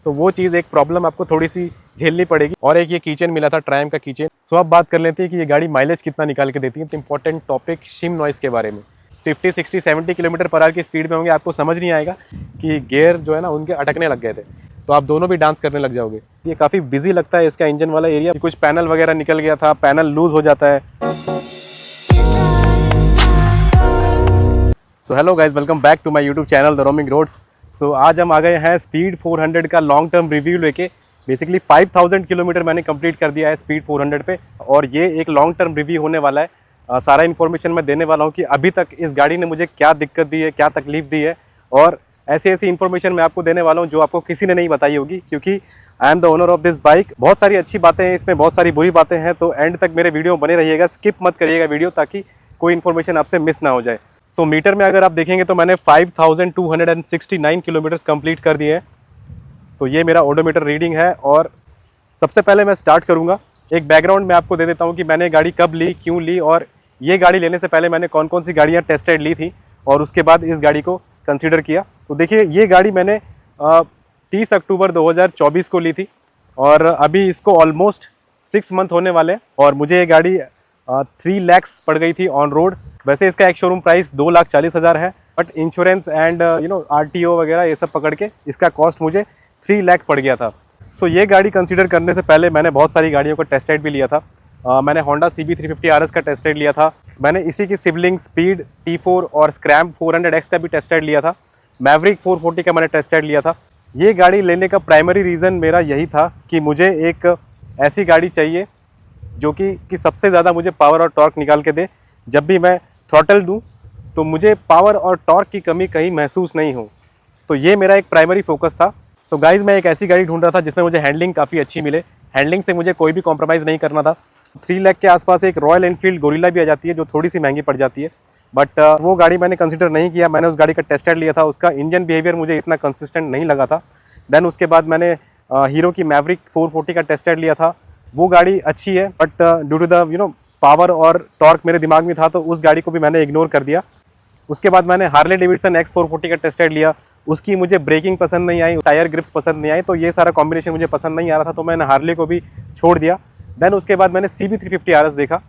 तो वो चीज़ एक प्रॉब्लम आपको थोड़ी सी झेलनी पड़ेगी। और एक ये कीचेन मिला था, ट्रायम्फ का कीचेन। सो अब बात कर लेते हैं कि ये गाड़ी माइलेज कितना निकाल के देती है। तो इंपॉर्टेंट टॉपिक शिम नॉइस के बारे में। 50, 60, 70 किलोमीटर पर आवर की स्पीड में होंगे, आपको समझ नहीं आएगा कि गियर जो है ना उनके अटकने लग गए थे, तो आप दोनों भी डांस करने लग जाओगे। ये काफ़ी बिजी लगता है इसका इंजन वाला एरिया, कुछ पैनल वगैरह निकल गया था, पैनल लूज हो जाता है। So hello guys, welcome back to my YouTube channel the roaming roads. So आज हम आ गए हैं स्पीड 400 का लॉन्ग टर्म रिव्यू लेके। बेसिकली 5000 किलोमीटर मैंने कंप्लीट कर दिया है स्पीड 400 पे, और ये एक लॉन्ग टर्म रिव्यू होने वाला है। सारा इन्फॉर्मेशन मैं देने वाला हूँ कि अभी तक इस गाड़ी ने मुझे क्या दिक्कत दी है, क्या तकलीफ दी है, और ऐसी ऐसी इन्फॉर्मेशन मैं आपको देने वाला हूँ जो आपको किसी ने नहीं बताई होगी, क्योंकि I am the owner of this bike. बहुत सारी अच्छी बातें हैं इसमें, बहुत सारी बुरी बातें हैं, तो एंड तक मेरे वीडियो बने रहिएगा, स्किप मत करिएगा वीडियो, ताकि कोई इन्फॉर्मेशन आपसे मिस ना हो जाए। सो मीटर में अगर आप देखेंगे तो मैंने 5269 किलोमीटर्स कंप्लीट कर दिए हैं। तो ये मेरा ओडोमीटर रीडिंग है। और सबसे पहले मैं स्टार्ट करूंगा, एक बैकग्राउंड मैं आपको दे देता हूं कि मैंने गाड़ी कब ली, क्यों ली, और ये गाड़ी लेने से पहले मैंने कौन कौन सी गाड़ियां टेस्ट राइड ली थी, और उसके बाद इस गाड़ी को कंसीडर किया। तो देखिए, ये गाड़ी मैंने 30 अक्टूबर 2024 को ली थी, और अभी इसको ऑलमोस्ट 6 मंथ होने वाले हैं, और मुझे ये गाड़ी 3 लाख पड़ गई थी ऑन रोड। वैसे इसका एक शोरूम प्राइस 2,40,000 है, बट इंश्योरेंस एंड RTO वगैरह ये सब पकड़ के इसका कॉस्ट मुझे 3 लाख पड़ गया था। सो ये गाड़ी कंसीडर करने से पहले मैंने बहुत सारी गाड़ियों का टेस्ट राइड भी लिया था। मैंने होंडा CB350 RS का टेस्ट राइड लिया था। मैंने इसी की सिबलिंग स्पीड T4 और स्क्रैम्प 400X का भी टेस्ट राइड लिया था। मैवरिक 440 का मैंने टेस्ट राइड लिया था। ये गाड़ी लेने का प्राइमरी रीज़न मेरा यही था कि मुझे एक ऐसी गाड़ी चाहिए जो कि सबसे ज़्यादा मुझे पावर और टॉर्क निकाल के दे। जब भी मैं थ्रॉटल दूं तो मुझे पावर और टॉर्क की कमी कहीं महसूस नहीं हो। तो ये मेरा एक प्राइमरी फोकस था। सो गाइज़, मैं एक ऐसी गाड़ी ढूंढ रहा था जिसमें मुझे हैंडलिंग काफ़ी अच्छी मिले। हैंडलिंग से मुझे कोई भी कॉम्प्रोमाइज़ नहीं करना था। 3 लाख के आसपास एक रॉयल एनफील्ड गोरिल्ला भी आ जाती है, जो थोड़ी सी महंगी पड़ जाती है, बट वो गाड़ी मैंने कंसिडर नहीं किया। मैंने उस गाड़ी का टेस्ट राइड लिया था, उसका इंजन बिहेवियर मुझे इतना कंसिस्टेंट नहीं लगा था। देन उसके बाद मैंने हीरो की मैवरिक 440 का टेस्ट राइड लिया था। वो गाड़ी अच्छी है, but due to the power और टॉर्क मेरे दिमाग में था, तो उस गाड़ी को भी मैंने इग्नोर कर दिया। उसके बाद मैंने हार्ले डेविडसन X440 का टेस्ट राइड लिया। उसकी मुझे ब्रेकिंग पसंद नहीं आई, टायर ग्रिप्स पसंद नहीं आई, तो ये सारा कॉम्बिनेशन मुझे पसंद नहीं आ रहा था, तो मैंने हार्ले को भी छोड़ दिया। देन उसके बाद मैंने CB350 RS देखा।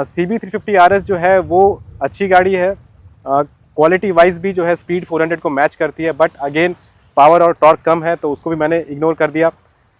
CB350 RS जो है वो अच्छी गाड़ी है, क्वालिटी वाइज भी जो है स्पीड 400 को मैच करती है, बट अगेन पावर और टॉर्क कम है, तो उसको भी मैंने इग्नोर कर दिया।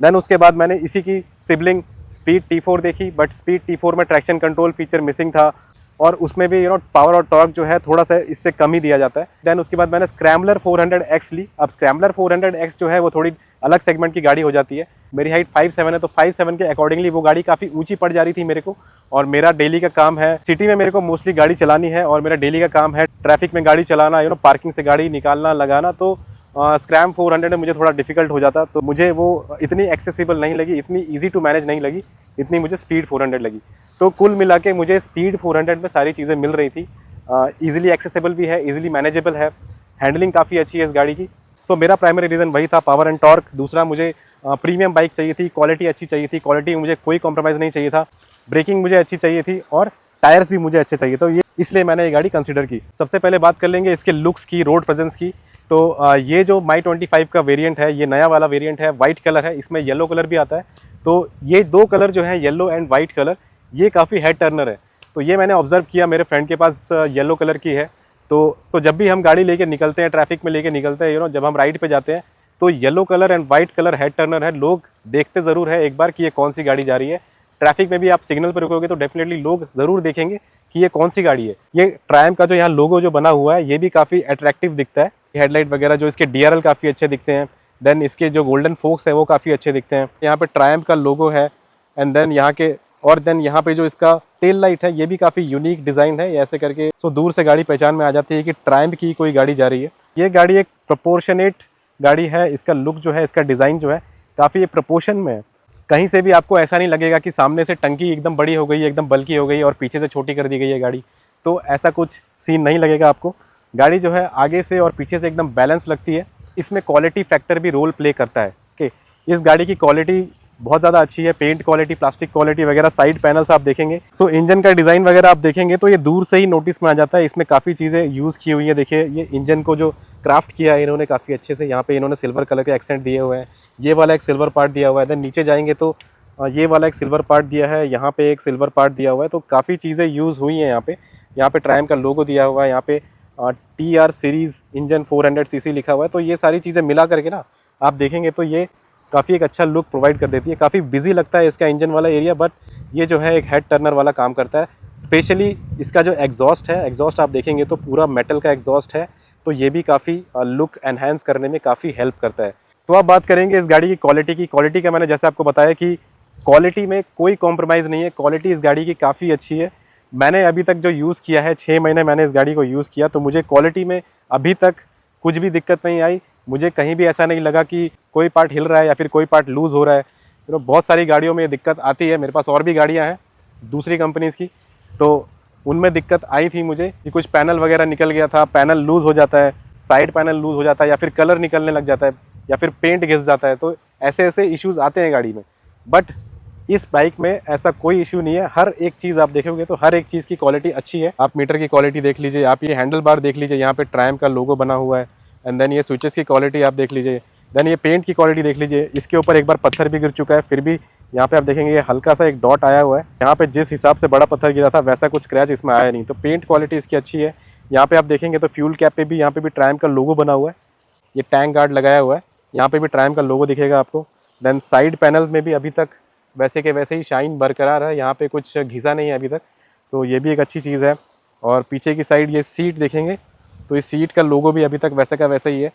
देन उसके बाद मैंने इसी की सिबलिंग स्पीड T4 देखी, बट स्पीड T4 में ट्रैक्शन कंट्रोल फीचर मिसिंग था, और उसमें भी पावर और टॉर्क जो है थोड़ा सा इससे कम ही दिया जाता है। देन उसके बाद मैंने स्क्रैम्बलर 400X ली। अब स्क्रैम्बलर 400X जो है वो थोड़ी अलग सेगमेंट की गाड़ी हो जाती है। मेरी हाइट 5'7" है, तो 5'7" के अकॉर्डिंगली वो गाड़ी काफ़ी ऊंची पड़ जा रही थी मेरे को। और मेरा डेली का काम है, सिटी में मेरे को मोस्टली गाड़ी चलानी है, और मेरा डेली का काम है ट्रैफिक में गाड़ी चलाना, पार्किंग से गाड़ी निकालना लगाना। तो स्क्रैम्प 400 में मुझे थोड़ा डिफिकल्ट हो जाता, तो मुझे वो इतनी एक्सेसिबल नहीं लगी, इतनी ईजी टू मैनेज नहीं लगी, इतनी मुझे स्पीड 400 लगी। तो कुल मिला के मुझे स्पीड 400 में सारी चीज़ें मिल रही थी। ईजिली एक्सेसिबल भी है, ईजिली मैनेजेबल है, हैंडलिंग काफ़ी अच्छी है इस गाड़ी की। सो मेरा प्राइमरी रीज़न वही था, पावर एंड टॉर्क। दूसरा, मुझे प्रीमियम बाइक चाहिए थी, क्वालिटी अच्छी चाहिए थी, क्वालिटी में मुझे कोई कॉम्प्रोमाइज़ नहीं चाहिए था, ब्रेकिंग मुझे अच्छी चाहिए थी, और टायर्स भी मुझे अच्छे चाहिए। तो ये इसलिए मैंने ये गाड़ी कंसिडर की। सबसे पहले बात कर लेंगे इसके लुक्स की, रोड प्रेजेंस की। तो ये जो My 25 का वेरिएंट है, ये नया वाला वेरिएंट है, वाइट कलर है, इसमें येलो कलर भी आता है। तो ये 2 कलर जो है, येलो एंड वाइट कलर, ये काफ़ी हेड टर्नर है। तो ये मैंने ऑब्जर्व किया, मेरे फ्रेंड के पास येलो कलर की है। तो जब भी हम गाड़ी लेके निकलते हैं, ट्रैफिक में लेके निकलते हैं, जब हम राइड पे जाते हैं, तो yellow colour and white colour head Turner है। लोग देखते ज़रूर है एक बार कि ये कौन सी गाड़ी जा रही है। ट्रैफिक में भी आप सिग्नल पर रुकोगे तो डेफिनेटली लोग ज़रूर देखेंगे कि ये कौन सी गाड़ी है। ये ट्रायम्फ का जो यहाँ लोगो जो बना हुआ है, ये भी काफ़ी अट्रैक्टिव दिखता है। हेडलाइट वगैरह जो इसके DRL काफ़ी अच्छे दिखते हैं। देन इसके जो गोल्डन फोक्स है वो काफ़ी अच्छे दिखते हैं। यहाँ पे ट्रायम्फ का लोगो है, एंड देन यहाँ पे जो इसका टेल लाइट है, ये भी काफ़ी यूनिक डिज़ाइन है, ऐसे करके। सो दूर से गाड़ी पहचान में आ जाती है कि ट्रायम्फ की कोई गाड़ी जा रही है। ये गाड़ी एक प्रोपोर्शनेट गाड़ी है। इसका लुक जो है, इसका डिज़ाइन जो है, काफ़ी प्रोपोर्शन में है। कहीं से भी आपको ऐसा नहीं लगेगा कि सामने से टंकी एकदम बड़ी हो गई है, एकदम बल्कि हो गई है, और पीछे से छोटी कर दी गई है गाड़ी। तो ऐसा कुछ सीन नहीं लगेगा आपको। गाड़ी जो है आगे से और पीछे से एकदम बैलेंस लगती है। इसमें क्वालिटी फैक्टर भी रोल प्ले करता है कि इस गाड़ी की क्वालिटी बहुत ज़्यादा अच्छी है। पेंट क्वालिटी, प्लास्टिक क्वालिटी वगैरह, साइड पैनल्स आप देखेंगे। सो इंजन का डिज़ाइन वगैरह आप देखेंगे तो ये दूर से ही नोटिस में आ जाता है। इसमें काफ़ी चीज़ें यूज़ की हुई है। देखिए ये इंजन को जो क्राफ्ट किया है इन्होंने काफ़ी अच्छे से, यहाँ पे इन्होंने सिल्वर कलर के एक्सेंट दिए हुए हैं। ये वाला एक सिल्वर पार्ट दिया हुआ है। देन नीचे जाएंगे तो ये वाला एक सिल्वर पार्ट दिया है, यहाँ पे एक सिल्वर पार्ट दिया हुआ है। तो काफ़ी चीज़ें यूज़ हुई हैं यहाँ पे। यहाँ पे ट्रायम का लोगो दिया हुआ है, यहाँ पे TR सीरीज़ इंजन 400 सीसी लिखा हुआ है। तो ये सारी चीज़ें मिला करके ना आप देखेंगे तो ये काफ़ी एक अच्छा लुक प्रोवाइड कर देती है। काफ़ी बिजी लगता है इसका इंजन वाला एरिया, बट ये जो है एक हेड टर्नर वाला काम करता है। स्पेशली इसका जो एग्जॉस्ट है, एग्जॉस्ट आप देखेंगे तो पूरा मेटल का एग्जॉस्ट है। तो ये भी काफ़ी लुक एनहांस करने में काफ़ी हेल्प करता है। तो अब बात करेंगे इस गाड़ी की क्वालिटी की। क्वालिटी का मैंने जैसे आपको बताया कि क्वालिटी में कोई कॉम्प्रोमाइज़ नहीं है। क्वालिटी इस गाड़ी की काफ़ी अच्छी है। मैंने अभी तक जो यूज़ किया है, 6 महीने मैंने इस गाड़ी को यूज़ किया, तो मुझे क्वालिटी में अभी तक कुछ भी दिक्कत नहीं आई। मुझे कहीं भी ऐसा नहीं लगा कि कोई पार्ट हिल रहा है या फिर कोई पार्ट लूज़ हो रहा है। बहुत सारी गाड़ियों में ये दिक्कत आती है। मेरे पास और भी गाड़ियाँ हैं दूसरी कंपनीज़ की, तो उनमें दिक्कत आई थी मुझे कि कुछ पैनल वगैरह निकल गया था, पैनल लूज़ हो जाता है, साइड पैनल लूज़ हो जाता है, या फिर कलर निकलने लग जाता है, या फिर पेंट घिस जाता है। तो ऐसे ऐसे इश्यूज़ आते हैं गाड़ी में। बट इस बाइक में ऐसा कोई इशू नहीं है। हर एक चीज़ आप देखोगे तो हर एक चीज़ की क्वालिटी अच्छी है। आप मीटर की क्वालिटी देख लीजिए, आप ये हैंडल बार देख लीजिए, यहाँ पे ट्रायम का लोगो बना हुआ है। एंड देन ये स्विचेस की क्वालिटी आप देख लीजिए। देन ये पेंट की क्वालिटी देख लीजिए। इसके ऊपर एक बार पत्थर भी गिर चुका है, फिर भी यहाँ पे आप देखेंगे ये हल्का सा एक डॉट आया हुआ है। यहाँ पे जिस हिसाब से बड़ा पत्थर गिरा था वैसा कुछ स्क्रैच इसमें आया नहीं। तो पेंट क्वालिटी इसकी अच्छी है। यहाँ पे आप देखेंगे तो फ्यूल कैप पे भी यहाँ पे भी ट्रायम का लोगो बना हुआ है। ये टैंक गार्ड लगाया हुआ है, यहाँ पे भी ट्रायम का लोगो दिखेगा आपको। देन साइड पैनल में भी अभी तक वैसे के वैसे ही शाइन बरकरार है, यहाँ पे कुछ घिसा नहीं है अभी तक। तो ये भी एक अच्छी चीज़ है। और पीछे की साइड ये सीट देखेंगे तो इस सीट का लोगो भी अभी तक वैसे का वैसा ही है।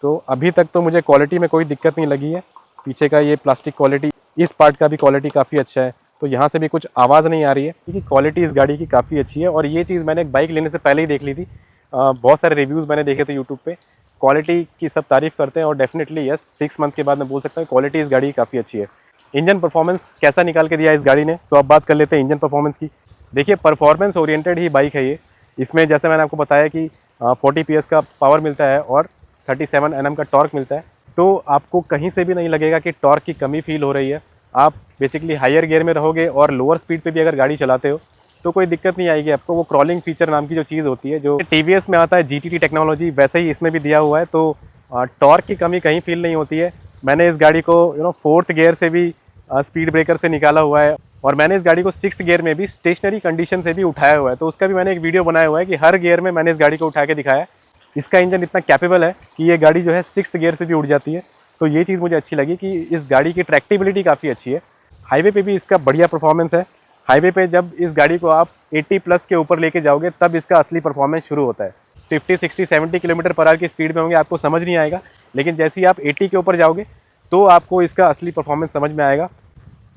तो अभी तक तो मुझे क्वालिटी में कोई दिक्कत नहीं लगी है। पीछे का ये प्लास्टिक क्वालिटी, इस पार्ट का भी क्वालिटी काफ़ी अच्छा है। तो यहाँ से भी कुछ आवाज़ नहीं आ रही है, क्योंकि क्वालिटी इस गाड़ी की काफ़ी अच्छी है। और ये चीज़ मैंने बाइक लेने से पहले ही देख ली थी। बहुत सारे रिव्यूज़ मैंने देखे थे यूट्यूब पे, क्वालिटी की सब तारीफ़ करते हैं। और डेफिनेटली यस, 6 मंथ के बाद मैं बोल सकता हूँ क्वालिटी इस गाड़ी की काफ़ी अच्छी है। इंजन परफॉर्मेंस कैसा निकाल के दिया है इस गाड़ी ने, तो अब बात कर लेते हैं इंजन परफॉर्मेंस की। देखिए परफॉर्मेंस ओरिएंटेड ही बाइक है ये। इसमें जैसे मैंने आपको बताया कि 40 PS का पावर मिलता है और 37 Nm का टॉर्क मिलता है। तो आपको कहीं से भी नहीं लगेगा कि टॉर्क की कमी फील हो रही है। आप बेसिकली हायर गियर में रहोगे और लोअर स्पीड पे भी अगर गाड़ी चलाते हो तो कोई दिक्कत नहीं आएगी आपको। वो क्रॉलिंग फीचर नाम की जो चीज़ होती है, जो TVS में आता है GTT टेक्नोलॉजी, वैसे ही इसमें भी दिया हुआ है। तो टॉर्क की कमी कहीं फील नहीं होती है। मैंने इस गाड़ी को 4th गियर से भी स्पीड ब्रेकर से निकाला हुआ है, और मैंने इस गाड़ी को 6th गियर में भी स्टेशनरी कंडीशन से भी उठाया हुआ है। तो उसका भी मैंने एक वीडियो बनाया हुआ है कि हर गियर में मैंने इस गाड़ी को उठा के दिखाया है। इसका इंजन इतना कैपेबल है कि ये गाड़ी जो है 6th गियर से भी उठ जाती है। तो ये चीज़ मुझे अच्छी लगी कि इस गाड़ी की ट्रैक्टिबिलिटी काफ़ी अच्छी है। हाईवे पे भी इसका बढ़िया परफॉर्मेंस है। हाईवे पे जब इस गाड़ी को आप 80+ के ऊपर लेके जाओगे तब इसका असली परफॉर्मेंस शुरू होता है। 50, 60, 70 किलोमीटर पर आवर की स्पीड में होंगे आपको समझ नहीं आएगा, लेकिन जैसे ही आप 80 के ऊपर जाओगे तो आपको इसका असली परफॉर्मेंस समझ में आएगा।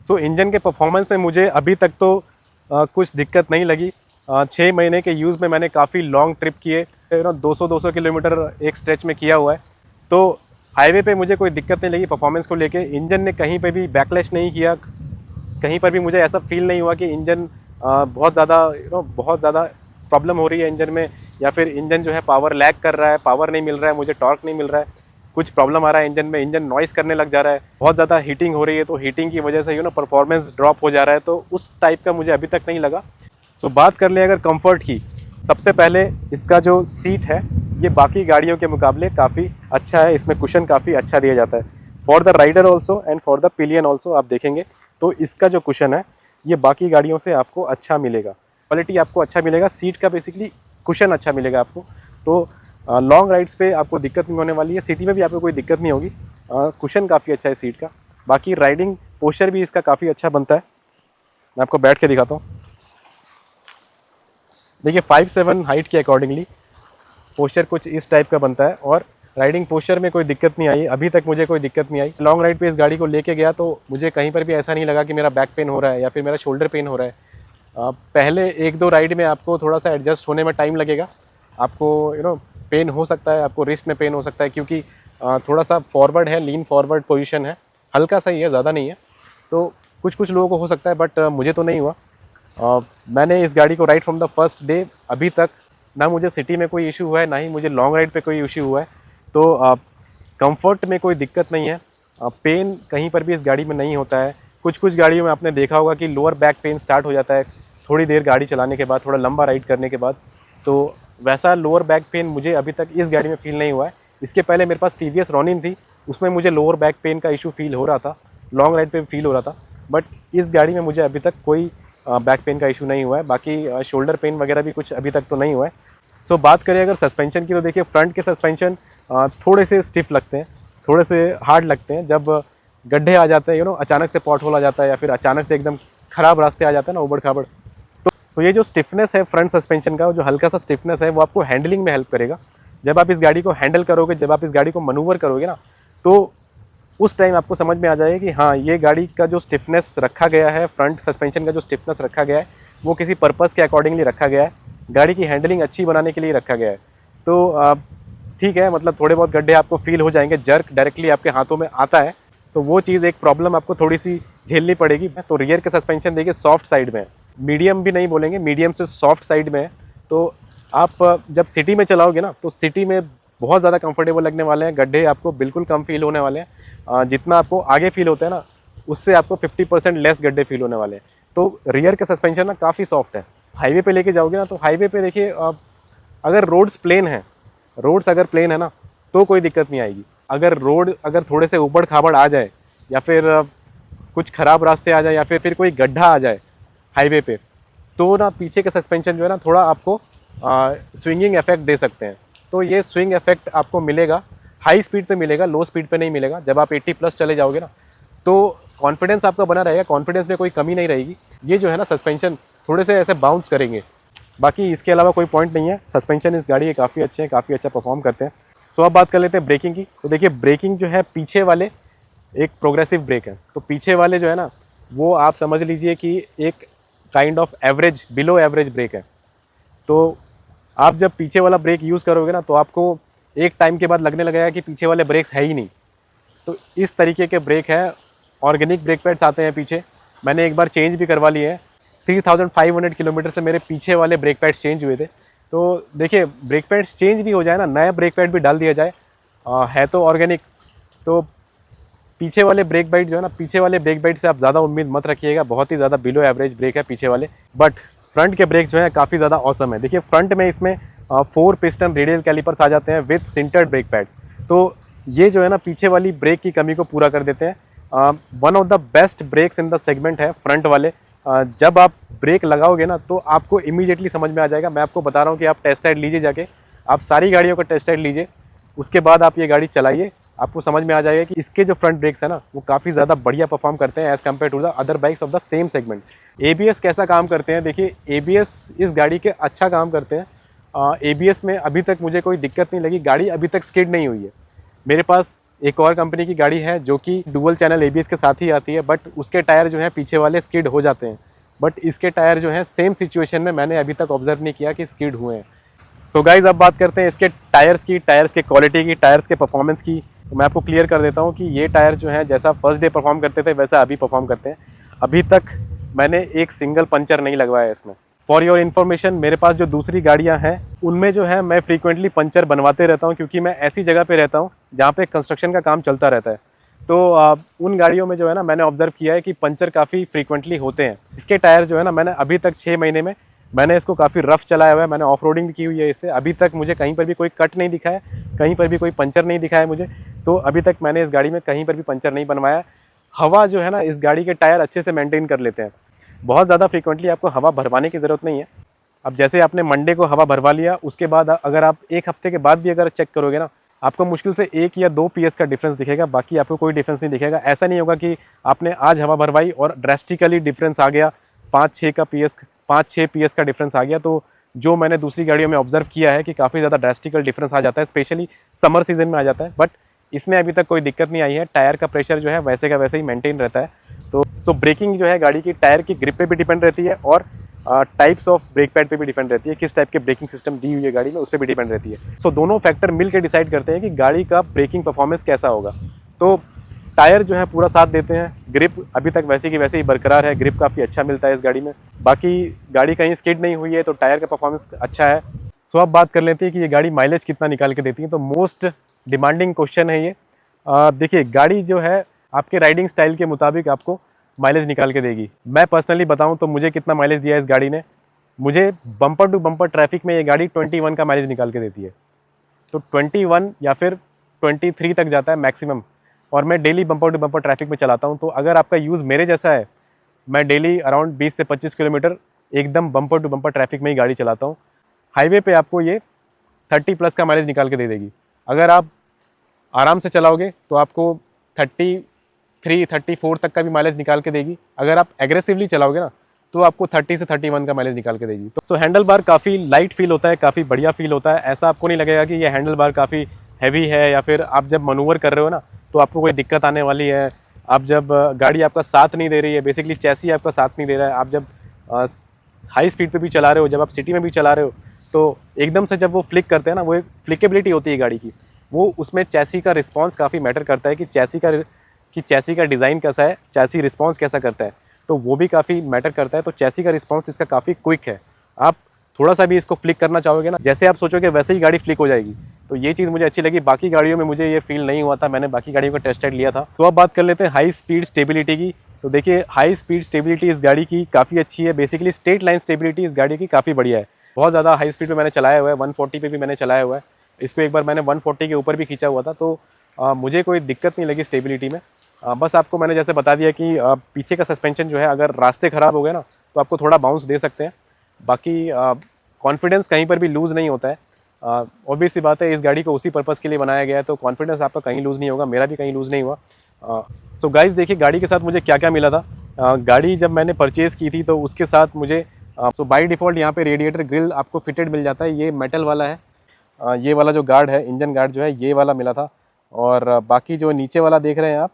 सो इंजन के परफॉर्मेंस में मुझे अभी तक तो कुछ दिक्कत नहीं लगी। 6 महीने के यूज़ में मैंने काफ़ी लॉन्ग ट्रिप किए, 200 किलोमीटर एक स्ट्रेच में किया हुआ है। तो हाईवे पे मुझे कोई दिक्कत नहीं लगी परफॉर्मेंस को लेके। इंजन ने कहीं पे भी बैकलैश नहीं किया, कहीं पर भी मुझे ऐसा फील नहीं हुआ कि इंजन बहुत ज़्यादा प्रॉब्लम हो रही है इंजन में, या फिर इंजन जो है पावर लैग कर रहा है, पावर नहीं मिल रहा है, मुझे टॉर्क नहीं मिल रहा है, कुछ प्रॉब्लम आ रहा है इंजन में, इंजन नॉइस करने लग जा रहा है, बहुत ज़्यादा हीटिंग हो रही है, तो हीटिंग की वजह से परफॉर्मेंस ड्रॉप हो जा रहा है। तो उस टाइप का मुझे अभी तक नहीं लगा। तो बात कर लें अगर कंफर्ट की, सबसे पहले इसका जो सीट है ये बाकी गाड़ियों के मुकाबले काफ़ी अच्छा है। इसमें कुशन काफ़ी अच्छा दिया जाता है for the rider also and for the pillion also. आप देखेंगे तो इसका जो कुशन है ये बाकी गाड़ियों से आपको अच्छा मिलेगा, क्वालिटी आपको अच्छा मिलेगा, सीट का बेसिकली कुशन अच्छा मिलेगा आपको। तो लॉन्ग राइड्स पे आपको दिक्कत नहीं होने वाली है, सिटी में भी आपको कोई दिक्कत नहीं होगी। कुशन काफ़ी अच्छा है सीट का। बाकी राइडिंग पोस्चर भी इसका काफ़ी अच्छा बनता है। मैं आपको बैठ के दिखाता हूँ। देखिए 5'7" हाइट के अकॉर्डिंगली पोस्चर कुछ इस टाइप का बनता है, और राइडिंग पोस्चर में कोई दिक्कत नहीं आई, अभी तक मुझे कोई दिक्कत नहीं आई। लॉन्ग राइड पे इस गाड़ी को लेके गया तो मुझे कहीं पर भी ऐसा नहीं लगा कि मेरा बैक पेन हो रहा है या फिर मेरा शोल्डर पेन हो रहा है। पहले 1-2 राइड में आपको थोड़ा सा एडजस्ट होने में टाइम लगेगा, आपको पेन हो सकता है, आपको रिस्ट में पेन हो सकता है, क्योंकि थोड़ा सा फॉरवर्ड है, लीन फॉरवर्ड पोजीशन है, हल्का सा ही है, ज़्यादा नहीं है। तो कुछ लोगों को हो सकता है, बट मुझे तो नहीं हुआ। मैंने इस गाड़ी को ride from the first day अभी तक ना मुझे सिटी में कोई इशू हुआ है, ना ही मुझे लॉन्ग राइड पे कोई इशू हुआ है। तो कंफर्ट में कोई दिक्कत नहीं है। पेन कहीं पर भी इस गाड़ी में नहीं होता है। कुछ कुछ गाड़ियों में आपने देखा होगा कि लोअर बैक पेन स्टार्ट हो जाता है थोड़ी देर गाड़ी चलाने के बाद, थोड़ा लंबा राइड करने के बाद। तो वैसा लोअर बैक पेन मुझे अभी तक इस गाड़ी में फ़ील नहीं हुआ है। इसके पहले मेरे पास टीवीएस रॉनिन थी, उसमें मुझे लोअर बैक पेन का इशू फ़ील हो रहा था, लॉन्ग राइड पे फील हो रहा था। बट इस गाड़ी में मुझे अभी तक कोई बैक पेन का इशू नहीं हुआ है। बाकी शोल्डर पेन वगैरह भी कुछ अभी तक तो नहीं हुआ है। सो बात करें अगर सस्पेंशन की, तो देखिए फ्रंट के सस्पेंशन थोड़े से स्टिफ लगते हैं, थोड़े से हार्ड लगते हैं। जब गड्ढे आ जाते हैं, अचानक से पॉट होल आ जाता है या फिर अचानक से एकदम ख़राब रास्ते आ जाते हैं ना, उबड़ खाबड़, तो सो ये जो स्टिफनेस है फ्रंट सस्पेंशन का, जो हल्का सा स्टिफनेस है, वो आपको हैंडलिंग में हेल्प करेगा। जब आप इस गाड़ी को हैंडल करोगे, जब आप इस गाड़ी को मनूवर करोगे ना, तो उस टाइम आपको समझ में आ जाएगा कि हाँ, ये गाड़ी का जो स्टिफनेस रखा गया है, फ्रंट सस्पेंशन का जो स्टिफनेस रखा गया है, वो किसी पर्पस के अकॉर्डिंगली रखा गया है, गाड़ी की हैंडलिंग अच्छी बनाने के लिए रखा गया है। तो ठीक है, मतलब थोड़े बहुत गड्ढे आपको फील हो जाएंगे, जर्क डायरेक्टली आपके हाथों में आता है, तो वो चीज़ एक प्रॉब्लम आपको थोड़ी सी झेलनी पड़ेगी। तो रियर के सस्पेंशन देखिए सॉफ्ट साइड में है, मीडियम भी नहीं बोलेंगे, मीडियम से सॉफ्ट साइड में है। तो आप जब सिटी में चलाओगे ना, तो सिटी में बहुत ज़्यादा कंफर्टेबल लगने वाले हैं, गड्ढे आपको बिल्कुल कम फील होने वाले हैं। जितना आपको आगे फील होता है ना, उससे आपको 50% लेस गड्ढे फील होने वाले हैं। तो रियर का सस्पेंशन ना काफ़ी सॉफ्ट है। हाईवे पे लेके जाओगे ना, तो हाईवे पे देखिए अगर रोड्स प्लेन है, रोड्स अगर प्लेन है ना, तो कोई दिक्कत नहीं आएगी। अगर थोड़े से ऊबड़ खाबड़ आ जाए, या फिर कुछ ख़राब रास्ते आ जाए, या फिर कोई गड्ढा आ जाए हाईवे पे, तो ना पीछे का सस्पेंशन जो है ना, थोड़ा आपको स्विंगिंग इफेक्ट दे सकते हैं। तो ये स्विंग इफेक्ट आपको मिलेगा हाई स्पीड पे मिलेगा, लो स्पीड पे नहीं मिलेगा। जब आप 80+ चले जाओगे ना, तो कॉन्फिडेंस आपका बना रहेगा, कॉन्फिडेंस में कोई कमी नहीं रहेगी। ये जो है ना सस्पेंशन थोड़े से ऐसे बाउंस करेंगे, बाकी इसके अलावा कोई पॉइंट नहीं है। सस्पेंशन इस गाड़ी के काफ़ी अच्छे हैं, काफ़ी अच्छा परफॉर्म करते हैं। सो अब बात कर लेते हैं ब्रेकिंग की। तो देखिए ब्रेकिंग जो है, पीछे वाले एक प्रोग्रेसिव ब्रेक है, तो पीछे वाले जो है ना, वो आप समझ लीजिए कि एक kind of average, below average brake है। तो आप जब पीछे वाला ब्रेक यूज़ करोगे ना, तो आपको एक टाइम के बाद लगने लगेगा कि पीछे वाले ब्रेक्स है ही नहीं। तो इस तरीके के ब्रेक है। ऑर्गेनिक ब्रेक पैड्स आते हैं पीछे, मैंने एक बार चेंज भी करवा लिए हैं। 3500 किलोमीटर से मेरे पीछे वाले ब्रेक पैड्स चेंज हुए थे। तो देखिए ब्रेक पैड्स चेंज भी हो जाए ना, नया ब्रेक पैड भी डाल दिया जाए, है तो ऑर्गेनिक, तो पीछे वाले ब्रेक बाइट जो है ना, पीछे वाले ब्रेक बाइट से आप ज़्यादा उम्मीद मत रखिएगा, बहुत ही ज़्यादा बिलो एवरेज ब्रेक है पीछे वाले। बट फ्रंट के ब्रेक्स जो है काफ़ी ज़्यादा ऑसम है। देखिए फ्रंट में इसमें 4 पिस्टन रेडियल कैलिपर्स आ जाते हैं विथ सिंटर्ड ब्रेक पैड्स। तो ये जो है ना पीछे वाली ब्रेक की कमी को पूरा कर देते हैं। One of the best brakes in the segment है फ्रंट वाले। जब आप ब्रेक लगाओगे ना, तो आपको इमीडिएटली समझ में आ जाएगा। मैं आपको बता रहा हूँ कि आप टेस्ट राइड लीजिए, जाके आप सारी गाड़ियों का टेस्ट राइड लीजिए, उसके बाद आप ये गाड़ी चलाइए, आपको समझ में आ जाएगा कि इसके जो फ्रंट ब्रेक्स है ना, वो काफ़ी ज़्यादा बढ़िया परफॉर्म करते हैं as compared to the other bikes of the same segment. ABS कैसा काम करते हैं, देखिए ABS इस गाड़ी के अच्छा काम करते हैं। ABS में अभी तक मुझे कोई दिक्कत नहीं लगी, गाड़ी अभी तक स्किड नहीं हुई है। मेरे पास एक और कंपनी की गाड़ी है जो कि डुअल चैनल ABS के साथ ही आती है, बट उसके टायर जो है पीछे वाले स्किड हो जाते हैं। बट इसके टायर जो हैं सेम सिचुएशन में मैंने अभी तक ऑब्जर्व नहीं किया कि स्किड हुए हैं। सो गाइज अब बात करते हैं इसके टायर्स की, टायर्स के क्वालिटी की, टायर्स के परफॉर्मेंस की। तो मैं आपको क्लियर कर देता हूँ कि ये टायर जो हैं जैसा फर्स्ट डे परफॉर्म करते थे वैसा अभी परफॉर्म करते हैं। अभी तक मैंने एक सिंगल पंचर नहीं लगवाया इसमें। फॉर योर इन्फॉर्मेशन, मेरे पास जो दूसरी गाड़ियाँ हैं उनमें जो है मैं फ्रीक्वेंटली पंचर बनवाते रहता हूँ, क्योंकि मैं ऐसी जगह पे रहता हूँ जहाँ पे कंस्ट्रक्शन का काम चलता रहता है। तो उन गाड़ियों में जो है ना, मैंने ऑब्जर्व किया है कि पंचर काफ़ी फ्रीक्वेंटली होते हैं। इसके टायर जो है ना, मैंने अभी तक 6 महीने में मैंने इसको काफ़ी रफ चलाया हुआ है, मैंने ऑफ रोडिंग भी की हुई है इससे। अभी तक मुझे कहीं पर भी कोई कट नहीं दिखा है, कहीं पर भी कोई पंचर नहीं दिखा है मुझे। तो अभी तक मैंने इस गाड़ी में कहीं पर भी पंचर नहीं बनवाया। हवा जो है ना, इस गाड़ी के टायर अच्छे से मेंटेन कर लेते हैं। बहुत ज़्यादा फ्रीक्वेंटली आपको हवा भरवाने की ज़रूरत नहीं है। अब जैसे आपने मंडे को हवा भरवा लिया, उसके बाद अगर आप 1 हफ्ते के बाद भी अगर चेक करोगे ना, आपको मुश्किल से 1 या 2 PS का डिफरेंस दिखेगा, बाकी आपको कोई डिफरेंस नहीं दिखेगा। ऐसा नहीं होगा कि आपने आज हवा भरवाई और ड्रेस्टिकली डिफरेंस आ गया, 5-6 PS का डिफरेंस आ गया। तो जो मैंने दूसरी गाड़ियों में ऑब्जर्व किया है कि काफ़ी ज़्यादा ड्रेस्टिकल डिफरेंस आ जाता है, स्पेशली समर सीजन में आ जाता है। बट इसमें अभी तक कोई दिक्कत नहीं आई है, टायर का प्रेशर जो है वैसे का वैसे ही मेंटेन रहता है। तो ब्रेकिंग जो है गाड़ी की टायर की ग्रिप पे भी डिपेंड रहती है, और टाइप्स ऑफ ब्रेक पैड पे भी डिपेंड रहती है, किस टाइप के ब्रेकिंग सिस्टम दी हुई है गाड़ी में, उस पर भी डिपेंड रहती है। सो दोनों फैक्टर मिल के डिसाइड करते हैं कि गाड़ी का ब्रेकिंग परफॉर्मेंस कैसा होगा। तो टायर जो है पूरा साथ देते हैं, ग्रिप अभी तक वैसे की वैसे ही बरकरार है, ग्रिप काफ़ी अच्छा मिलता है इस गाड़ी में। बाकी गाड़ी कहीं स्किड नहीं हुई है, तो टायर का परफॉर्मेंस अच्छा है। सो अब बात कर लेते हैं कि ये गाड़ी माइलेज कितना निकाल के देती है। तो मोस्ट डिमांडिंग क्वेश्चन है ये। देखिए गाड़ी जो है आपके राइडिंग स्टाइल के मुताबिक आपको माइलेज निकाल के देगी। मैं पर्सनली बताऊं तो मुझे कितना माइलेज दिया है इस गाड़ी ने, मुझे बम्पर टू बम्पर ट्रैफिक में ये गाड़ी 21 का माइलेज निकाल के देती है। तो 21 या फिर 23 तक जाता है मैक्सिमम। और मैं daily bumper to bumper traffic में चलाता हूँ, तो अगर आपका यूज़ मेरे जैसा है, मैं डेली अराउंड 20 से 25 किलोमीटर एकदम बम्पर टू बम्पर ट्रैफिक में ही गाड़ी चलाता हूँ। हाईवे पे आपको ये 30 प्लस का माइलेज निकाल के दे देगी। अगर आप आराम से चलाओगे तो आपको 33, 34 तक का भी माइलेज निकाल के देगी। अगर आप एग्रेसिवली चलाओगे ना तो आपको 30 से 31 का माइलेज निकाल के देगी। तो सो हैंडल बार काफ़ी लाइट फील होता है, काफ़ी बढ़िया फील होता है। ऐसा आपको नहीं लगेगा कि ये हैंडल बार काफ़ी हैवी है या फिर आप जब मनूवर कर रहे हो ना तो आपको कोई दिक्कत आने वाली है। आप जब गाड़ी आपका साथ नहीं दे रही है, बेसिकली चैसी आपका साथ नहीं दे रहा है, आप जब हाई स्पीड पे भी चला रहे हो, जब आप सिटी में भी चला रहे हो, तो एकदम से जब वो फ्लिक करते हैं ना, वो एक फ्लिकेबिलिटी होती है गाड़ी की, वो उसमें चैसी का रिस्पॉन्स काफ़ी मैटर करता है कि चैसी का डिज़ाइन कैसा है, चैसी रिस्पॉन्स कैसा करता है, तो वो भी काफ़ी मैटर करता है। तो चैसी का रिस्पॉन्स इसका काफ़ी क्विक है। आप थोड़ा सा भी इसको फ्लिक करना चाहोगे ना, जैसे आप सोचोगे वैसे ही गाड़ी फ्लिक हो जाएगी। तो ये चीज़ मुझे अच्छी लगी। बाकी गाड़ियों में मुझे ये फील नहीं हुआ था, मैंने बाकी गाड़ियों का टेस्ट राइड लिया था। तो अब बात कर लेते हैं हाई स्पीड स्टेबिलिटी की। तो देखिए हाई स्पीड स्टेबिलिटी इस गाड़ी की काफ़ी अच्छी है। बेसिकली स्ट्रेट लाइन स्टेबिलिटी इस गाड़ी की काफ़ी बढ़िया है। बहुत ज़्यादा हाई स्पीड पे मैंने चलाया हुआ है, 140 पे भी मैंने चलाया हुआ है। इसको एक बार मैंने 140 के ऊपर भी खींचा हुआ था, तो मुझे कोई दिक्कत नहीं लगी स्टेबिलिटी में। बस आपको मैंने जैसे बता दिया कि पीछे का सस्पेंशन जो है, अगर रास्ते ख़राब हो गए ना तो आपको थोड़ा बाउंस दे सकते हैं। बाकी कॉन्फिडेंस कहीं पर भी लूज़ नहीं होता है। ऑब्वियस सी बात है, इस गाड़ी को उसी पर्पज़ के लिए बनाया गया है, तो कॉन्फिडेंस आपका कहीं लूज़ नहीं होगा, मेरा भी कहीं लूज़ नहीं हुआ। सो गाइस देखिए गाड़ी के साथ मुझे क्या क्या मिला था। गाड़ी जब मैंने परचेज़ की थी तो उसके साथ मुझे सो बाय डिफ़ॉल्ट यहाँ पे रेडिएटर ग्रिल आपको फिटेड मिल जाता है। ये मेटल वाला है। ये वाला जो गार्ड है, इंजन गार्ड जो है, ये वाला मिला था। और बाकी जो नीचे वाला देख रहे हैं आप,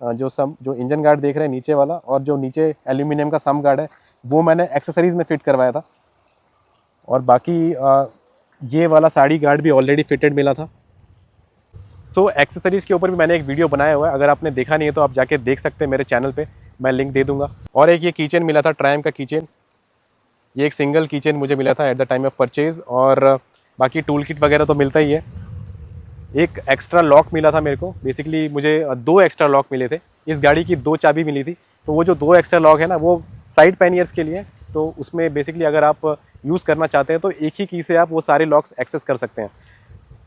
जो इंजन गार्ड देख रहे हैं नीचे वाला, और जो नीचे एल्यूमिनियम का सम गार्ड है, वो मैंने एक्सेसरीज़ में फिट करवाया था। और बाकी ये वाला साड़ी गार्ड भी ऑलरेडी फिटेड मिला था। सो एक्सेसरीज़ के ऊपर भी मैंने एक वीडियो बनाया हुआ है, अगर आपने देखा नहीं है तो आप जाके देख सकते हैं मेरे चैनल पे, मैं लिंक दे दूंगा। और एक ये कीचेन मिला था, ट्रायम्फ का कीचेन। ये एक सिंगल कीचेन मुझे मिला था at the time of purchase. और बाकी टूल किट वगैरह तो मिलता ही है। एक एक्स्ट्रा लॉक मिला था मेरे को। बेसिकली मुझे 2 एक्स्ट्रा लॉक मिले थे। इस गाड़ी की 2 चाबी मिली थी, तो वो जो 2 एक्स्ट्रा लॉक है ना, वो साइड पैनियर्स के लिए। तो उसमें बेसिकली अगर आप यूज़ करना चाहते हैं तो एक ही की से आप वो सारे लॉक्स एक्सेस कर सकते हैं।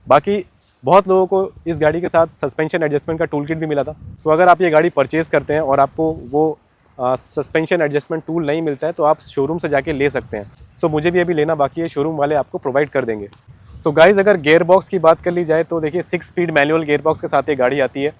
बाकी बहुत लोगों को इस गाड़ी के साथ सस्पेंशन एडजस्टमेंट का टूल किट भी मिला था। सो अगर आप ये गाड़ी परचेज़ करते हैं और आपको वो सस्पेंशन एडजस्टमेंट टूल नहीं मिलता है तो आप शोरूम से जाके ले सकते हैं। सो मुझे भी अभी लेना बाकी है, शोरूम वाले आपको प्रोवाइड कर देंगे। सो गाइज़ अगर गियर बॉक्स की बात कर ली जाए तो देखिए 6 स्पीड मैनुअल गियर बॉक्स के साथ ये गाड़ी आती है।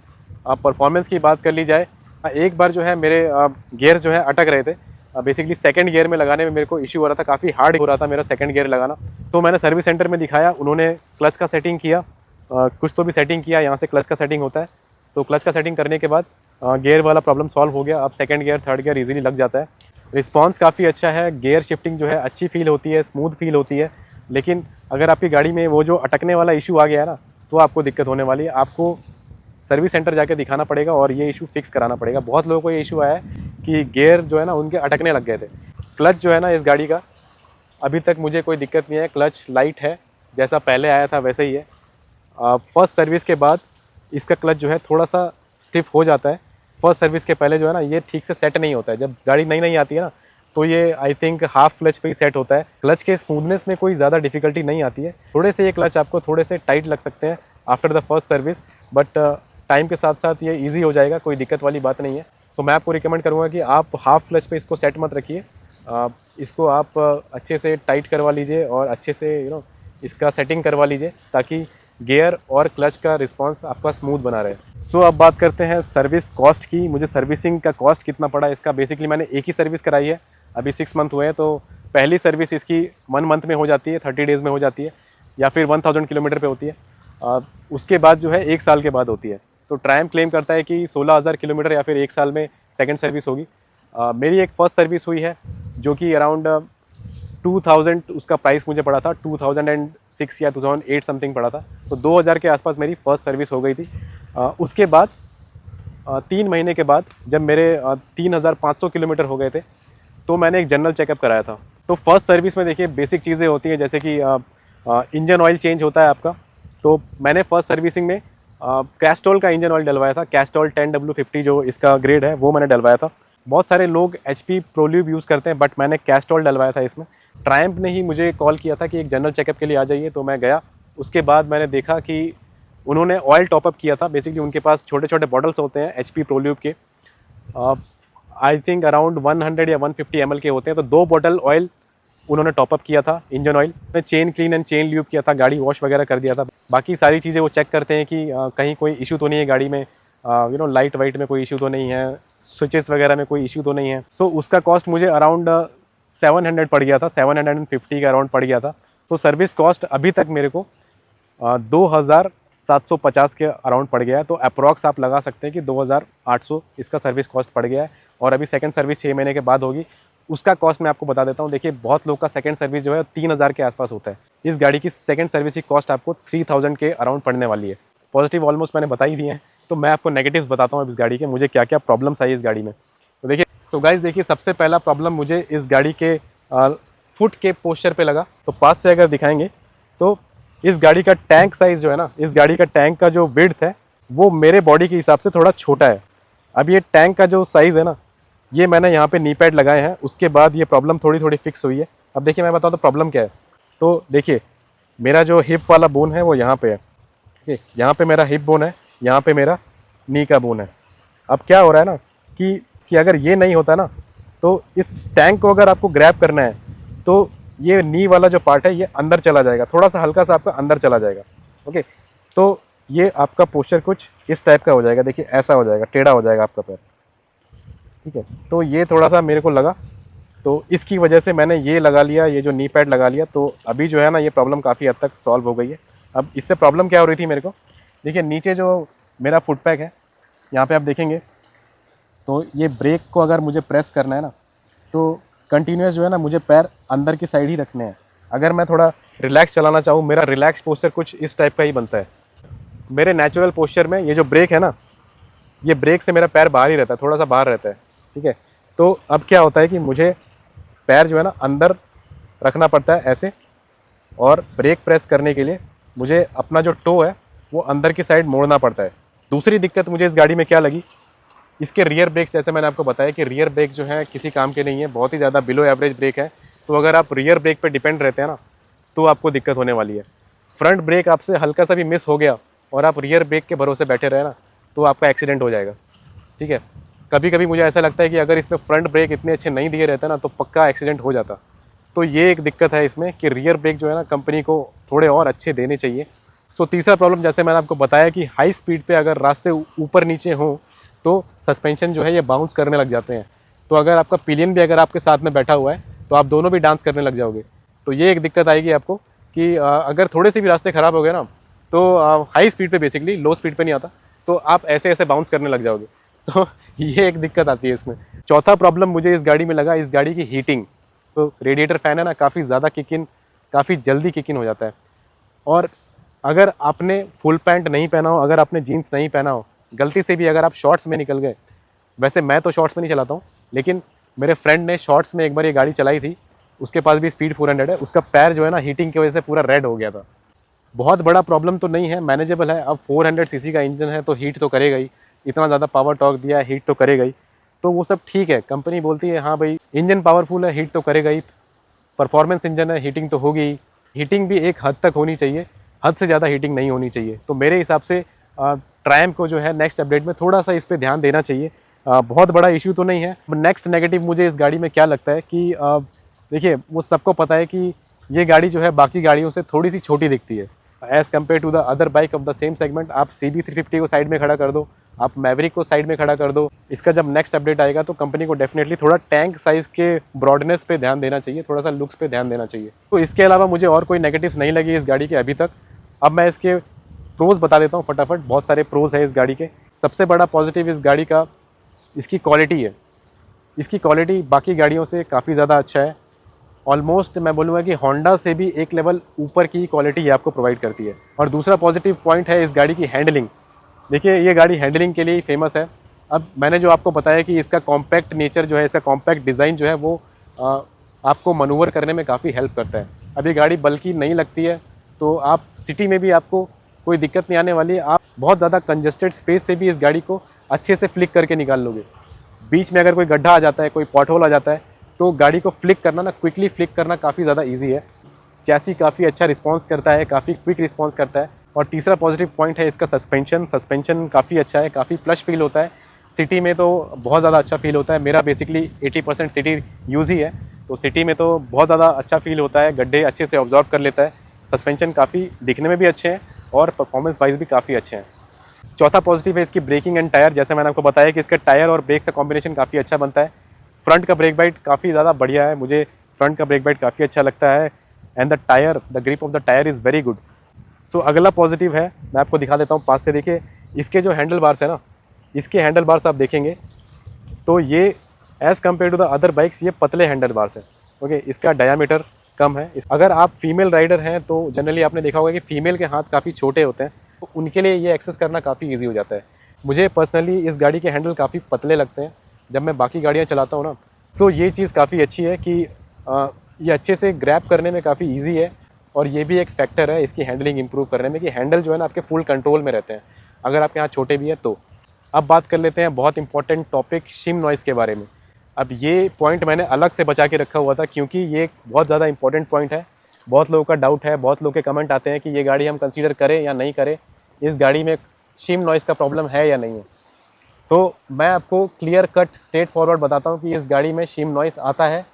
परफॉर्मेंस की बात कर ली जाए, एक बार जो है मेरे गियर जो है अटक रहे थे। बेसिकली सेकंड गियर में लगाने में मेरे को इशू हो रहा था, काफ़ी हार्ड हो रहा था मेरा सेकंड गियर लगाना। तो मैंने सर्विस सेंटर में दिखाया, उन्होंने क्लच का सेटिंग किया, कुछ तो भी सेटिंग किया, यहाँ से क्लच का सेटिंग होता है। तो क्लच का सेटिंग करने के बाद गियर वाला प्रॉब्लम सॉल्व हो गया। अब second gear third gear easily लग जाता है। रिस्पांस काफ़ी अच्छा है, गियर शिफ्टिंग जो है अच्छी फील होती है, स्मूथ फील होती है। लेकिन अगर आपकी गाड़ी में वो जो अटकने वाला इशू आ गया है ना, तो आपको दिक्कत होने वाली है। आपको सर्विस सेंटर जाके दिखाना पड़ेगा और ये इशू फिक्स कराना पड़ेगा। बहुत लोगों को ये इशू आया है कि गियर जो है ना उनके अटकने लग गए थे। क्लच जो है ना इस गाड़ी का अभी तक मुझे कोई दिक्कत नहीं है, क्लच लाइट है, जैसा पहले आया था वैसे ही है। फर्स्ट सर्विस के बाद इसका क्लच जो है थोड़ा सा स्टिफ हो जाता है। फर्स्ट सर्विस के पहले जो है ना ये ठीक से सेट नहीं होता है। जब गाड़ी नई नई आती है ना तो ये आई थिंक हाफ क्लच पे ही सेट होता है। क्लच के स्मूथनेस में कोई ज़्यादा डिफिकल्टी नहीं आती है। थोड़े से ये क्लच आपको थोड़े से टाइट लग सकते हैं after the first service, but time के साथ साथ ये ईजी हो जाएगा, कोई दिक्कत वाली बात नहीं है। तो मैं आपको रिकमेंड करूँगा कि आप हाफ क्लच पे इसको सेट मत रखिए, इसको आप अच्छे से टाइट करवा लीजिए और अच्छे से इसका सेटिंग करवा लीजिए ताकि गियर और क्लच का रिस्पांस आपका स्मूथ बना रहे। सो अब बात करते हैं सर्विस कॉस्ट की। मुझे सर्विसिंग का कॉस्ट कितना पड़ा इसका। बेसिकली मैंने एक ही सर्विस कराई है, अभी 6 मंथ हुए हैं। तो पहली सर्विस इसकी 1 मंथ में हो जाती है, 30 डेज़ में हो जाती है, या फिर 1000 किलोमीटर पे होती है। उसके बाद जो है 1 साल के बाद होती है। तो ट्रायम्फ क्लेम करता है कि 16,000 किलोमीटर या फिर 1 साल में सेकेंड सर्विस होगी। मेरी एक फ़र्स्ट सर्विस हुई है जो कि अराउंड 2000 उसका प्राइस मुझे पड़ा था, 2006 या 2008 समथिंग पड़ा था। तो 2000 के आसपास मेरी फ़र्स्ट सर्विस हो गई थी। उसके बाद 3 महीने के बाद जब मेरे 3500 किलोमीटर हो गए थे तो मैंने एक जनरल चेकअप कराया था। तो फर्स्ट सर्विस में देखिए बेसिक चीज़ें होती हैं, जैसे कि इंजन ऑयल चेंज होता है आपका। तो मैंने फर्स्ट सर्विसिंग में कैस्ट्रॉल का इंजन ऑयल डलवाया था, कैस्ट्रॉल 10W50 जो इसका ग्रेड है वो मैंने डलवाया था। बहुत सारे लोग HP प्रोल्यूब यूज़ करते हैं, बट मैंने कैस्ट्रॉल डलवाया था इसमें। ट्रायम्फ ने ही मुझे कॉल किया था कि एक जनरल चेकअप के लिए आ जाइए, तो मैं गया। उसके बाद मैंने देखा कि उन्होंने ऑयल टॉपअप किया था। बेसिकली उनके पास छोटे छोटे बॉटल्स होते हैं HP प्रोल्यूब के, आई थिंक अराउंड 100 या 150 ml के होते हैं। तो 2 बॉटल ऑयल उन्होंने टॉपअप किया था इंजन ऑयल में। Chain clean and chain lube किया था, गाड़ी वॉश वगैरह कर दिया था। बाकी सारी चीज़ें वो चेक करते हैं कि कहीं कोई इशू तो नहीं है गाड़ी में, लाइट वाइट में कोई इशू तो नहीं है, स्विचेस वगैरह में कोई इशू तो नहीं है। सो उसका कॉस्ट मुझे अराउंड 700 पड़ गया था, 750 के अराउंड पड़ गया था। तो सर्विस कॉस्ट अभी तक मेरे को 2750 के अराउंड पड़ गया है। तो अप्रॉक्स आप लगा सकते हैं कि 2800 इसका सर्विस कॉस्ट पड़ गया है। और अभी सेकंड सर्विस 6 महीने के बाद होगी। उसका कॉस्ट मैं आपको बता देता हूँ। देखिए, बहुत लोग का सेकंड सर्विस जो है 3000 के आसपास होता है। इस गाड़ी की सेकंड सर्विस की कॉस्ट आपको 3000 के अराउंड पड़ने वाली है। पॉजिटिव ऑलमोस्ट मैंने बता ही दिए हैं, तो मैं आपको नेगेटिव्स बताता हूँ इस गाड़ी के, मुझे क्या क्या प्रॉब्लम्स आई इस गाड़ी में। तो देखिए, सो गाइस देखिए, सबसे पहला प्रॉब्लम मुझे इस गाड़ी के फुट के पोस्चर पे लगा। तो पास से अगर दिखाएंगे तो इस गाड़ी का टैंक साइज़ जो है ना, इस गाड़ी का टैंक का जो विड्थ है वो मेरे बॉडी के हिसाब से थोड़ा छोटा है। अब ये टैंक का जो साइज़ है ना, ये मैंने यहाँ पे नी पैड लगाए हैं, उसके बाद ये प्रॉब्लम थोड़ी थोड़ी फिक्स हुई है। अब देखिए, मैं बताऊँ तो प्रॉब्लम क्या है। तो देखिए, मेरा जो हिप वाला बोन है वो यहाँ पे है, ठीक है। यहाँ पे मेरा हिप बोन है, यहाँ पे मेरा नी का बोन है। अब क्या हो रहा है ना कि अगर ये नहीं होता ना, तो इस टैंक को अगर आपको ग्रैब करना है तो ये नी वाला जो पार्ट है ये अंदर चला जाएगा, थोड़ा सा हल्का सा आपका अंदर चला जाएगा। ओके, तो ये आपका पोस्चर कुछ इस टाइप का हो जाएगा। देखिए, ऐसा हो जाएगा, टेढ़ा हो जाएगा आपका पैर, ठीक है। तो ये थोड़ा सा मेरे को लगा, तो इसकी वजह से मैंने ये लगा लिया, ये जो नी पैड लगा लिया। तो अभी जो है ना, ये प्रॉब्लम काफ़ी हद तक सॉल्व हो गई है। अब इससे प्रॉब्लम क्या हो रही थी मेरे को, देखिए नीचे जो मेरा फुट पैक है, यहाँ पे आप देखेंगे तो ये ब्रेक को अगर मुझे प्रेस करना है ना, तो कंटिन्यूस जो है ना, मुझे पैर अंदर की साइड ही रखने हैं। अगर मैं थोड़ा रिलैक्स चलाना चाहूँ, मेरा रिलैक्स पोस्चर कुछ इस टाइप का ही बनता है। मेरे नेचुरल पोस्चर में ये जो ब्रेक है ना, ये ब्रेक से मेरा पैर बाहर ही रहता है, थोड़ा सा बाहर रहता है, ठीक है। तो अब क्या होता है कि मुझे पैर जो है ना अंदर रखना पड़ता है ऐसे, और ब्रेक प्रेस करने के लिए मुझे अपना जो टो है वो अंदर की साइड मोड़ना पड़ता है। दूसरी दिक्कत मुझे इस गाड़ी में क्या लगी, इसके रियर ब्रेक्स, जैसे मैंने आपको बताया कि रियर ब्रेक जो है किसी काम के नहीं है, बहुत ही ज़्यादा बिलो एवरेज ब्रेक है। तो अगर आप रियर ब्रेक पे डिपेंड रहते हैं ना, तो आपको दिक्कत होने वाली है। फ्रंट ब्रेक आपसे हल्का सा भी मिस हो गया और आप रियर ब्रेक के भरोसे बैठे रहे ना, तो आपका एक्सीडेंट हो जाएगा, ठीक है। कभी कभी मुझे ऐसा लगता है कि अगर इसमें फ्रंट ब्रेक इतने अच्छे नहीं दिए रहते ना, तो पक्का एक्सीडेंट हो जाता। तो ये एक दिक्कत है इसमें कि रियर ब्रेक जो है ना, कंपनी को थोड़े और अच्छे देने चाहिए। सो तीसरा प्रॉब्लम, जैसे मैंने आपको बताया कि हाई स्पीड पे अगर रास्ते ऊपर नीचे हों तो सस्पेंशन जो है ये बाउंस करने लग जाते हैं। तो अगर आपका पिलियन भी अगर आपके साथ में बैठा हुआ है, तो आप दोनों भी डांस करने लग जाओगे। तो ये एक दिक्कत आएगी आपको कि अगर थोड़े से भी रास्ते ख़राब हो गए ना, तो हाई स्पीड पे, बेसिकली लो स्पीड पे नहीं आता, तो आप ऐसे ऐसे बाउंस करने लग जाओगे। तो ये एक दिक्कत आती है इसमें। चौथा प्रॉब्लम मुझे इस गाड़ी में लगा, इस गाड़ी की हीटिंग। तो रेडिएटर फ़ैन है ना, काफ़ी ज़्यादा काफ़ी जल्दी किक इन हो जाता है। और अगर आपने फुल पैंट नहीं पहना हो, अगर आपने जीन्स नहीं पहना हो, गलती से भी अगर आप शॉर्ट्स में निकल गए, वैसे मैं तो शॉर्ट्स में नहीं चलाता हूँ, लेकिन मेरे फ्रेंड ने शॉर्ट्स में एक बार ये गाड़ी चलाई थी, उसके पास भी स्पीड 400 है, उसका पैर जो है ना हीटिंग की वजह से पूरा रेड हो गया था। बहुत बड़ा प्रॉब्लम तो नहीं है, मैनेजेबल है। अब 400 सीसी का इंजन है तो हीट तो करेगा ही, इतना ज़्यादा पावर टॉर्क दिया है, हीट तो करेगा ही। तो वो सब ठीक है, कंपनी बोलती है हाँ भाई इंजन पावरफुल है, हीट तो करेगा ही, परफॉर्मेंस इंजन है, हीटिंग तो होगी ही। हीटिंग भी एक हद तक होनी चाहिए, हद से ज़्यादा हीटिंग नहीं होनी चाहिए। तो मेरे हिसाब से ट्रायम्फ को जो है नेक्स्ट अपडेट में थोड़ा सा इस पर ध्यान देना चाहिए। बहुत बड़ा इश्यू तो नहीं है। नेक्स्ट नेगेटिव मुझे इस गाड़ी में क्या लगता है कि देखिए, वो सबको पता है कि ये गाड़ी जो है बाकी गाड़ियों से थोड़ी सी छोटी दिखती है as compared to the other bike of the same segment. आप CB350 को साइड में खड़ा कर दो, आप मैवरिक को साइड में खड़ा कर दो। इसका जब नेक्स्ट अपडेट आएगा तो कंपनी को डेफिनेटली थोड़ा टैंक साइज़ के ब्रॉडनेस पे ध्यान देना चाहिए, थोड़ा सा लुक्स पे ध्यान देना चाहिए। तो इसके अलावा मुझे और कोई नेगेटिव्स नहीं लगी इस गाड़ी के अभी तक। अब मैं इसके प्रोज बता देता हूँ फटाफट। बहुत सारे प्रोज है इस गाड़ी के। सबसे बड़ा पॉजिटिव इस गाड़ी का इसकी क्वालिटी है। इसकी क्वालिटी बाकी गाड़ियों से काफ़ी ज़्यादा अच्छा है। ऑलमोस्ट मैं बोलूँगा कि होंडा से भी एक लेवल ऊपर की क्वालिटी ये आपको प्रोवाइड करती है। और दूसरा पॉजिटिव पॉइंट है इस गाड़ी की हैंडलिंग। देखिए, ये गाड़ी हैंडलिंग के लिए ही फेमस है। अब मैंने जो आपको बताया कि इसका कॉम्पैक्ट नेचर जो है, इसका कॉम्पैक्ट डिज़ाइन जो है वो आपको मनूवर करने में काफ़ी हेल्प करता है। अब ये गाड़ी बल्कि नहीं लगती है, तो आप सिटी में भी आपको कोई दिक्कत नहीं आने वाली है। आप बहुत ज़्यादा कंजस्टेड स्पेस से भी इस गाड़ी को अच्छे से फ्लिक करके निकाल लोगे। बीच में अगर कोई गड्ढा आ जाता है, कोई पॉट होल आ जाता है, तो गाड़ी को फ्लिक करना ना, क्विकली फ्लिक करना काफ़ी ज़्यादा ईजी है। चैसी काफ़ी अच्छा रिस्पॉन्स करता है, काफ़ी क्विक रिस्पॉन्स करता है। और तीसरा पॉजिटिव पॉइंट है इसका सस्पेंशन काफ़ी अच्छा है, काफ़ी प्लश फील होता है। सिटी में तो बहुत ज़्यादा अच्छा फील होता है। मेरा बेसिकली 80% सिटी यूज़ ही है, तो सिटी में तो बहुत ज़्यादा अच्छा फील होता है, गड्ढे अच्छे से ऑब्जॉर्व कर लेता है। सस्पेंशन काफ़ी दिखने में भी अच्छे हैं और परफॉर्मेंस वाइज भी काफ़ी अच्छे हैं। चौथा पॉजिटिव है इसकी ब्रेकिंग एंड टायर। जैसे मैंने आपको बताया कि इसका टायर और ब्रेक का कॉम्बिनेशन काफ़ी अच्छा बनता है। फ्रंट का ब्रेक बाइट काफ़ी ज़्यादा बढ़िया है, मुझे फ्रंट का ब्रेक बाइट काफ़ी अच्छा लगता है। And the tyre, the grip of the tyre is very good. So अगला पॉजिटिव है, मैं आपको दिखा देता हूँ पास से। देखिए इसके जो हैंडल बार्स है ना, इसके हैंडल बार्स आप देखेंगे तो ये as compared to the other bikes ये पतले हैंडल बार्स हैं। ओके, इसका डायामीटर कम है। अगर आप फीमेल राइडर हैं तो जनरली आपने देखा होगा कि फीमेल के हाथ काफ़ी छोटे होते हैं, तो उनके लिए ये एक्सेस करना काफ़ी ईजी हो जाता है। मुझे पर्सनली इस गाड़ी के हैंडल काफ़ी पतले लगते हैं जब मैं बाकी गाड़ियाँ चलाता हूँ ना। सो ये चीज़ काफ़ी अच्छी है कि ये अच्छे से ग्रैब करने में काफ़ी ईजी है। और ये भी एक फैक्टर है इसकी हैंडलिंग इंप्रूव करने में कि हैंडल जो है ना आपके फुल कंट्रोल में रहते हैं, अगर आपके हाथ छोटे भी है तो। अब बात कर लेते हैं बहुत इंपॉर्टेंट टॉपिक शिम नॉइज़ के बारे में। अब ये पॉइंट मैंने अलग से बचा के रखा हुआ था क्योंकि ये एक बहुत ज़्यादा इंपॉर्टेंट पॉइंट है। बहुत लोगों का डाउट है, बहुत लोगों के कमेंट आते हैं कि ये गाड़ी हम कंसीडर करें या नहीं करें, इस गाड़ी में शिम नॉइज़ का प्रॉब्लम है या नहीं है। तो मैं आपको क्लियर कट स्ट्रेट फॉरवर्ड बताता हूँ कि इस गाड़ी में शिम नॉइज़ आता है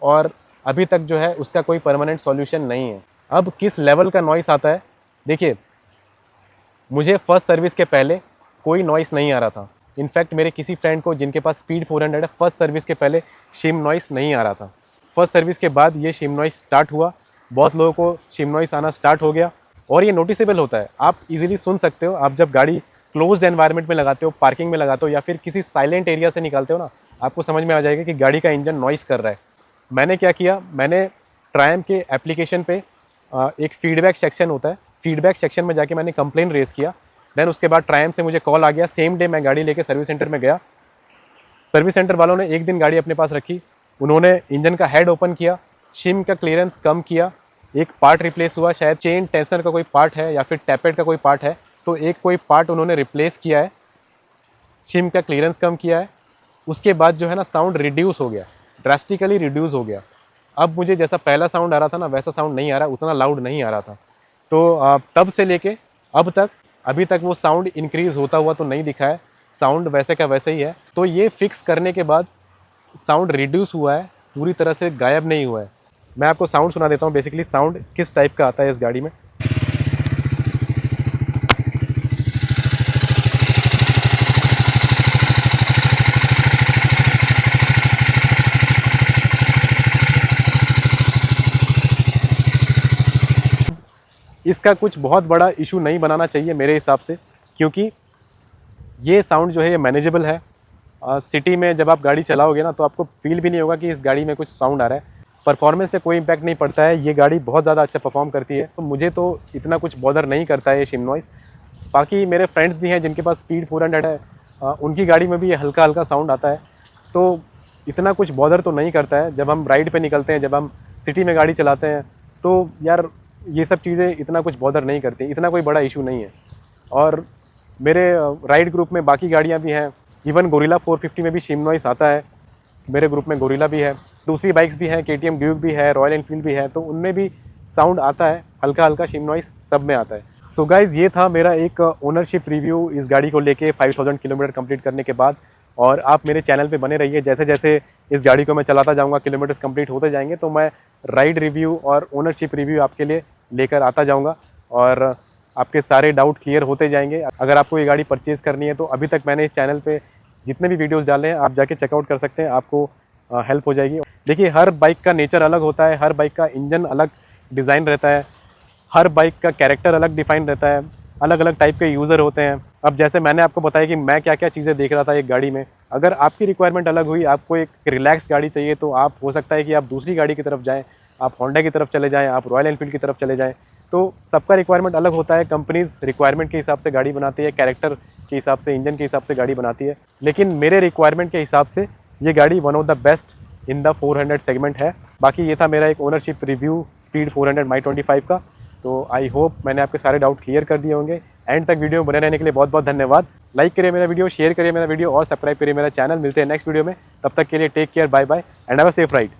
और अभी तक जो है उसका कोई परमानेंट सॉल्यूशन नहीं है। अब किस लेवल का नॉइज़ आता है, देखिए मुझे फर्स्ट सर्विस के पहले कोई नॉइज़ नहीं आ रहा था। इनफैक्ट मेरे किसी फ्रेंड को जिनके पास स्पीड 400 है, फर्स्ट सर्विस के पहले शिम नॉइज़ नहीं आ रहा था। फर्स्ट सर्विस के बाद ये शिम नॉइज़ स्टार्ट हुआ, बहुत लोगों को शिम नॉइज़ आना स्टार्ट हो गया और ये नोटिसेबल होता है। आप इजीली सुन सकते हो, आप जब गाड़ी क्लोज्ड एनवायरनमेंट में लगाते हो, पार्किंग में लगाते हो या फिर किसी साइलेंट एरिया से निकालते हो ना, आपको समझ में आ जाएगा कि गाड़ी का इंजन नॉइज़ कर रहा है। मैंने क्या किया, मैंने ट्रायम्फ के एप्लीकेशन पे एक फीडबैक सेक्शन होता है, फीडबैक सेक्शन में जाके मैंने कंप्लेन रेज़ किया। देन उसके बाद ट्रायम्फ से मुझे कॉल आ गया, सेम डे मैं गाड़ी लेके सर्विस सेंटर में गया। सर्विस सेंटर वालों ने एक दिन गाड़ी अपने पास रखी, उन्होंने इंजन का हेड ओपन किया, शिम का क्लियरेंस कम किया, एक पार्ट रिप्लेस हुआ, शायद चेन टेंसर का कोई पार्ट है या फिर टैपेट का कोई पार्ट है, तो एक कोई पार्ट उन्होंने रिप्लेस किया है, शिम का क्लियरेंस कम किया है। उसके बाद जो है ना साउंड रिड्यूस हो गया, ड्रास्टिकली रिड्यूस हो गया। अब मुझे जैसा पहला साउंड आ रहा था ना वैसा साउंड नहीं आ रहा, उतना लाउड नहीं आ रहा था। तो तब से लेके अब तक, अभी तक वो साउंड इंक्रीज़ होता हुआ तो नहीं दिखा है, साउंड वैसे का वैसे ही है। तो ये फिक्स करने के बाद साउंड रिड्यूस हुआ है, पूरी तरह से गायब नहीं हुआ है। मैं आपको साउंड सुना देता हूँ, बेसिकली साउंड किस टाइप का आता है इस गाड़ी में। इसका कुछ बहुत बड़ा इशू नहीं बनाना चाहिए मेरे हिसाब से, क्योंकि ये साउंड जो है ये मैनेजेबल है। सिटी में जब आप गाड़ी चलाओगे ना तो आपको फील भी नहीं होगा कि इस गाड़ी में कुछ साउंड आ रहा है। परफॉर्मेंस पे कोई इम्पैक्ट नहीं पड़ता है, ये गाड़ी बहुत ज़्यादा अच्छा परफॉर्म करती है, तो मुझे तो इतना कुछ बॉदर नहीं करता है ये शिम नॉइज़। बाकी मेरे फ्रेंड्स भी हैं जिनके पास स्पीड 400 है, उनकी गाड़ी में भी ये हल्का हल्का साउंड आता है, तो इतना कुछ बॉदर तो नहीं करता है। जब हम राइड पे निकलते हैं, जब हम सिटी में गाड़ी चलाते हैं, तो यार ये सब चीज़ें इतना कुछ बॉदर नहीं करती, इतना कोई बड़ा इशू नहीं है। और मेरे राइड ग्रुप में बाकी गाड़ियाँ भी हैं, इवन गोरिल्ला 450 में भी शिम नॉइज़ आता है, मेरे ग्रुप में गोरिल्ला भी है, दूसरी बाइक्स भी हैं, KTM ड्यूक भी है, रॉयल एनफील्ड भी है, तो उनमें भी साउंड आता है, हल्का हल्का शिम नॉइज़ सब में आता है। सो गाइज़, ये था मेरा एक ओनरशिप रिव्यू इस गाड़ी को लेके 5000 किलोमीटर कंप्लीट करने के बाद। और आप मेरे चैनल पे बने रहिए, जैसे जैसे इस गाड़ी को मैं चलाता जाऊंगा, किलोमीटर्स कंप्लीट होते जाएंगे, तो मैं राइड रिव्यू और ओनरशिप रिव्यू आपके लिए लेकर आता जाऊंगा और आपके सारे डाउट क्लियर होते जाएंगे। अगर आपको ये गाड़ी परचेज़ करनी है तो अभी तक मैंने इस चैनल पे जितने भी वीडियोस डाले हैं आप जाके चेकआउट कर सकते हैं, आपको हेल्प हो जाएगी। देखिए, हर बाइक का नेचर अलग होता है, हर बाइक का इंजन अलग डिज़ाइन रहता है, हर बाइक का कैरेक्टर अलग डिफाइन रहता है, अलग अलग टाइप के यूज़र होते हैं। अब जैसे मैंने आपको बताया कि मैं क्या क्या चीज़ें देख रहा था एक गाड़ी में, अगर आपकी रिक्वायरमेंट अलग हुई, आपको एक रिलैक्स गाड़ी चाहिए, तो आप हो सकता है कि आप दूसरी गाड़ी की तरफ जाएँ, आप होंडा की तरफ चले जाएँ, आप रॉयल एनफील्ड की तरफ चले जाएँ। तो सबका रिक्वायरमेंट अलग होता है, कंपनीज़ रिक्वायरमेंट के हिसाब से गाड़ी बनाती है, कैरेक्टर के हिसाब से, इंजन के हिसाब से गाड़ी बनाती है। लेकिन मेरे रिक्वायरमेंट के हिसाब से ये गाड़ी one of the best in the 400 segment है। बाकी ये था मेरा एक ओनरशिप रिव्यू स्पीड 400 माई 25 का। तो आई होप मैंने आपके सारे डाउट क्लियर कर दिए होंगे। एंड तक वीडियो में बने रहने के लिए बहुत बहुत धन्यवाद। लाइक करिए मेरा वीडियो, शेयर करिए मेरा वीडियो और सब्सक्राइब करिए मेरा चैनल। मिलते हैं नेक्स्ट वीडियो में, तब तक के लिए take care, bye bye and have a safe ride.